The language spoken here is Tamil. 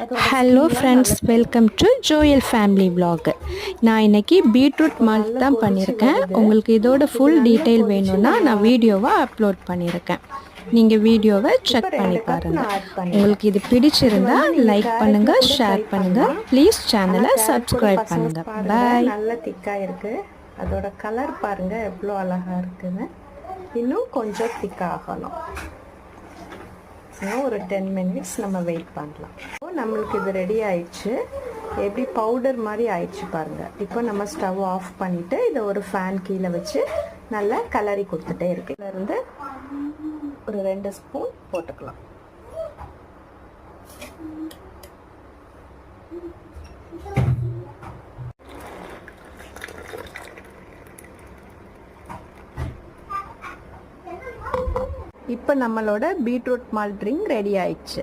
Hello friends, welcome to Joel family vlog. நான் இன்னைக்கு பீட்ரூட் மால்ட் தான் பண்ணியிருக்கேன். உங்களுக்கு இதோட ஃபுல் டீட்டெயில் வேணும்னா நான் வீடியோவை அப்லோட் பண்ணியிருக்கேன். நீங்கள் வீடியோவை செக் பண்ணி பாருங்கள். உங்களுக்கு இது பிடிச்சிருந்தா லைக் பண்ணுங்கள், ஷேர் பண்ணுங்கள். ப்ளீஸ் சேனலை சப்ஸ்கிரைப் பண்ணுங்கள். பாய். நல்ல திக்காக இருக்குது. அதோட கலர் பாருங்கள் எவ்வளோ அழகாக இருக்குன்னு. இன்னும் கொஞ்சம் திக்காக ஆகணும். ஒரு 10 minutes நம்ம வெயிட் பண்ணலாம். நம்மளுக்கு இது ரெடி ஆயிடுச்சு. எப்படி பவுடர் மாதிரி ஆயிடுச்சு பாருங்கள். இப்போ நம்ம ஸ்டவ் ஆஃப் பண்ணிவிட்டு இதை ஒரு ஃபேன் கீழே வச்சு நல்லா கலரி கொடுத்துட்டே இருக்கு. இதிலிருந்து ஒரு 2 ஸ்பூன் போட்டுக்கலாம். இப்போ நம்மளோட பீட்ரூட் மால்ட் ட்ரிங்க் ரெடி ஆயிடுச்சு.